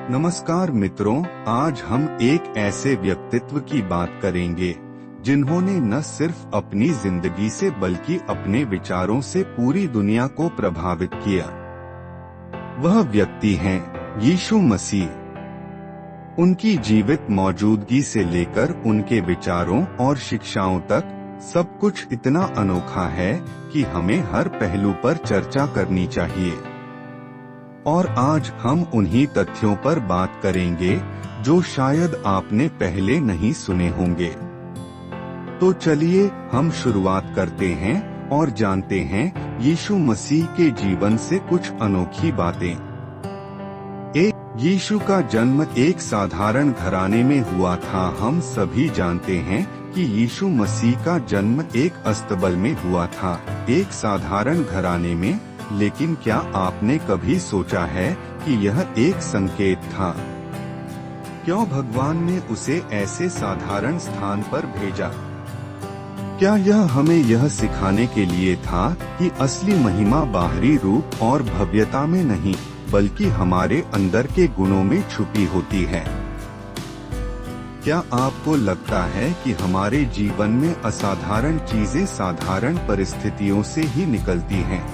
नमस्कार मित्रों, आज हम एक ऐसे व्यक्तित्व की बात करेंगे जिन्होंने न सिर्फ अपनी जिंदगी से बल्कि अपने विचारों से पूरी दुनिया को प्रभावित किया। वह व्यक्ति हैं यीशु मसीह। उनकी जीवित मौजूदगी से लेकर उनके विचारों और शिक्षाओं तक सब कुछ इतना अनोखा है कि हमें हर पहलू पर चर्चा करनी चाहिए। और आज हम उन्हीं तथ्यों पर बात करेंगे जो शायद आपने पहले नहीं सुने होंगे। तो चलिए हम शुरुआत करते हैं और जानते हैं यीशु मसीह के जीवन से कुछ अनोखी बातें। यीशु का जन्म एक साधारण घराने में हुआ था। हम सभी जानते हैं कि यीशु मसीह का जन्म एक अस्तबल में हुआ था, एक साधारण घराने में। लेकिन क्या आपने कभी सोचा है कि यह एक संकेत था? क्यों भगवान ने उसे ऐसे साधारण स्थान पर भेजा? क्या यह हमें यह सिखाने के लिए था कि असली महिमा बाहरी रूप और भव्यता में नहीं, बल्कि हमारे अंदर के गुणों में छुपी होती है? क्या आपको लगता है कि हमारे जीवन में असाधारण चीजें साधारण परिस्थितियों से ही निकलती हैं?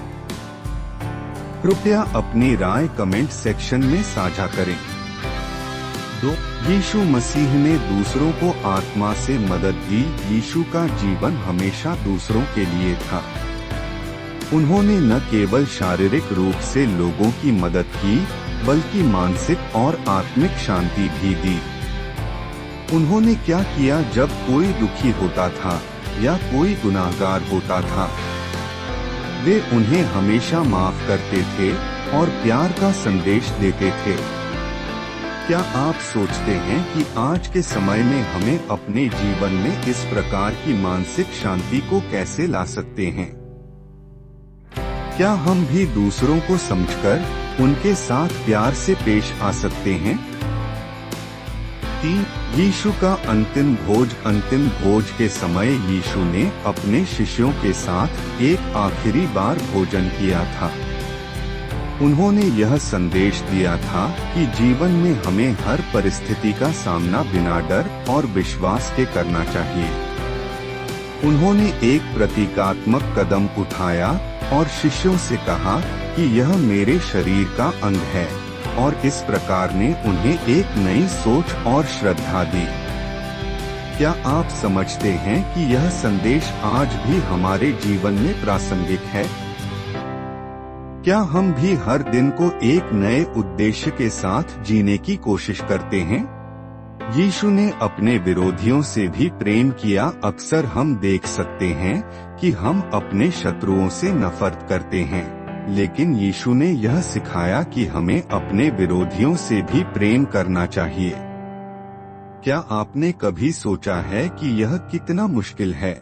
कृपया अपनी राय कमेंट सेक्शन में साझा करें। 2. यीशु मसीह ने दूसरों को आत्मा से मदद दी। यीशु का जीवन हमेशा दूसरों के लिए था। उन्होंने न केवल शारीरिक रूप से लोगों की मदद की, बल्कि मानसिक और आत्मिक शांति भी दी। उन्होंने क्या किया जब कोई दुखी होता था या कोई गुनाहगार होता था? वे उन्हें हमेशा माफ करते थे और प्यार का संदेश देते थे। क्या आप सोचते हैं कि आज के समय में हमें अपने जीवन में इस प्रकार की मानसिक शांति को कैसे ला सकते हैं? क्या हम भी दूसरों को समझकर उनके साथ प्यार से पेश आ सकते हैं? 3. यीशु का अंतिम भोज के समय यीशु ने अपने शिष्यों के साथ एक आखिरी बार भोजन किया था। उन्होंने यह संदेश दिया था कि जीवन में हमें हर परिस्थिति का सामना बिना डर और विश्वास के करना चाहिए। उन्होंने एक प्रतीकात्मक कदम उठाया और शिष्यों से कहा कि यह मेरे शरीर का अंग है, और इस प्रकार ने उन्हें एक नई सोच और श्रद्धा दी। क्या आप समझते हैं कि यह संदेश आज भी हमारे जीवन में प्रासंगिक है? क्या हम भी हर दिन को एक नए उद्देश्य के साथ जीने की कोशिश करते हैं? यीशु ने अपने विरोधियों से भी प्रेम किया। अक्सर हम देख सकते हैं कि हम अपने शत्रुओं से नफरत करते हैं, लेकिन यीशु ने यह सिखाया कि हमें अपने विरोधियों से भी प्रेम करना चाहिए। क्या आपने कभी सोचा है कि यह कितना मुश्किल है?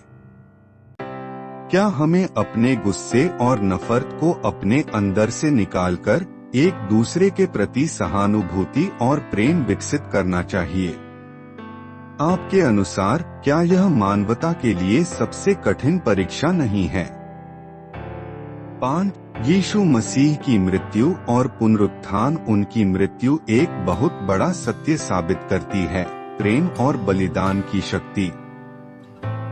क्या हमें अपने गुस्से और नफरत को अपने अंदर से निकालकर एक दूसरे के प्रति सहानुभूति और प्रेम विकसित करना चाहिए? आपके अनुसार क्या यह मानवता के लिए सबसे कठिन परीक्षा नहीं है? 5. यीशु मसीह की मृत्यु और पुनरुत्थान। उनकी मृत्यु एक बहुत बड़ा सत्य साबित करती है, प्रेम और बलिदान की शक्ति।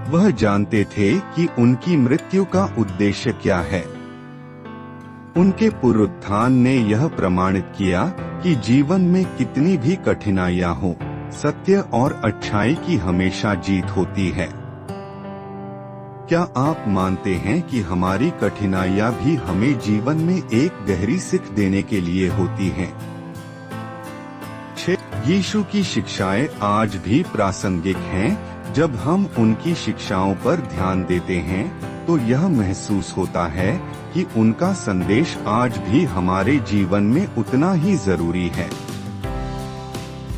वह जानते थे कि उनकी मृत्यु का उद्देश्य क्या है। उनके पुनरुत्थान ने यह प्रमाणित किया कि जीवन में कितनी भी कठिनाइयां हो, सत्य और अच्छाई की हमेशा जीत होती है। क्या आप मानते हैं कि हमारी कठिनाइयां भी हमें जीवन में एक गहरी सीख देने के लिए होती हैं? 6. यीशु की शिक्षाएं आज भी प्रासंगिक हैं। जब हम उनकी शिक्षाओं पर ध्यान देते हैं तो यह महसूस होता है कि उनका संदेश आज भी हमारे जीवन में उतना ही जरूरी है।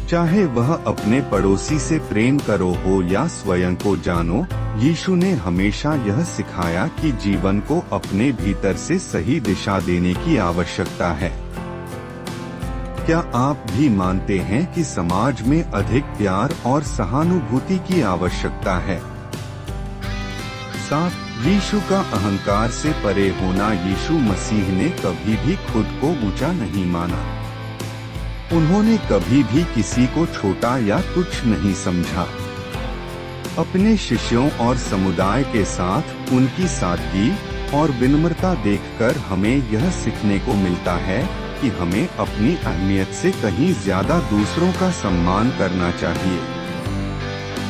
चाहे वह अपने पड़ोसी से प्रेम करो हो या स्वयं को जानो, यीशु ने हमेशा यह सिखाया कि जीवन को अपने भीतर से सही दिशा देने की आवश्यकता है। क्या आप भी मानते हैं कि समाज में अधिक प्यार और सहानुभूति की आवश्यकता है? 7. यीशु का अहंकार से परे होना। यीशु मसीह ने कभी भी खुद को ऊंचा नहीं माना। उन्होंने कभी भी किसी को छोटा या तुच्छ नहीं समझा। अपने शिष्यों और समुदाय के साथ उनकी सादगी और विनम्रता देखकर हमें यह सीखने को मिलता है कि हमें अपनी अहमियत से कहीं ज्यादा दूसरों का सम्मान करना चाहिए।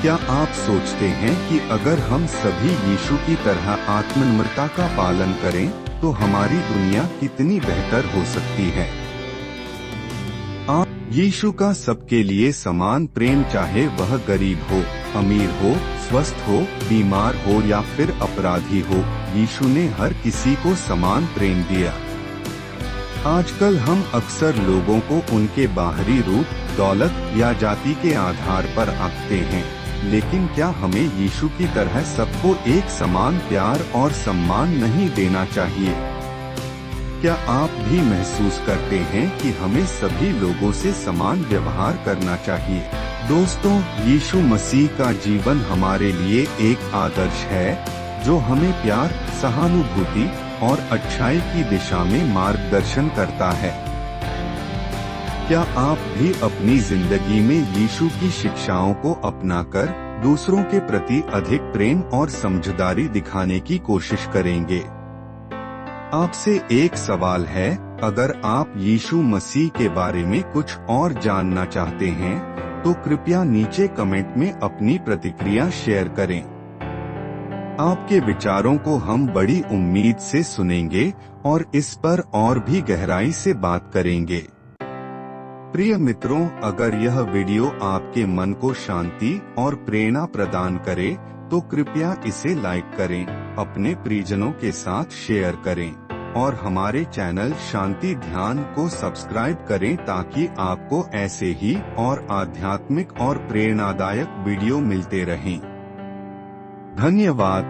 क्या आप सोचते हैं कि अगर हम सभी यीशु की तरह आत्मनिर्भरता का पालन करें तो हमारी दुनिया कितनी बेहतर हो सकती है? यीशु का सबके लिए समान प्रेम, चाहे वह गरीब हो, अमीर हो, स्वस्थ हो, बीमार हो या फिर अपराधी हो, यीशु ने हर किसी को समान प्रेम दिया। आजकल हम अक्सर लोगों को उनके बाहरी रूप, दौलत या जाति के आधार पर आंकते हैं, लेकिन क्या हमें यीशु की तरह सबको एक समान प्यार और सम्मान नहीं देना चाहिए? क्या आप भी महसूस करते हैं कि हमें सभी लोगों से समान व्यवहार करना चाहिए? दोस्तों, यीशु मसीह का जीवन हमारे लिए एक आदर्श है जो हमें प्यार, सहानुभूति और अच्छाई की दिशा में मार्गदर्शन करता है। क्या आप भी अपनी जिंदगी में यीशु की शिक्षाओं को अपनाकर दूसरों के प्रति अधिक प्रेम और समझदारी दिखाने की कोशिश करेंगे? आपसे एक सवाल है, अगर आप यीशु मसीह के बारे में कुछ और जानना चाहते हैं तो कृपया नीचे कमेंट में अपनी प्रतिक्रिया शेयर करें। आपके विचारों को हम बड़ी उम्मीद से सुनेंगे और इस पर और भी गहराई से बात करेंगे। प्रिय मित्रों, अगर यह वीडियो आपके मन को शांति और प्रेरणा प्रदान करे तो कृपया इसे लाइक करें, अपने परिजनों के साथ शेयर करें और हमारे चैनल शांति ध्यान को सब्सक्राइब करें ताकि आपको ऐसे ही और आध्यात्मिक और प्रेरणादायक वीडियो मिलते रहें। धन्यवाद।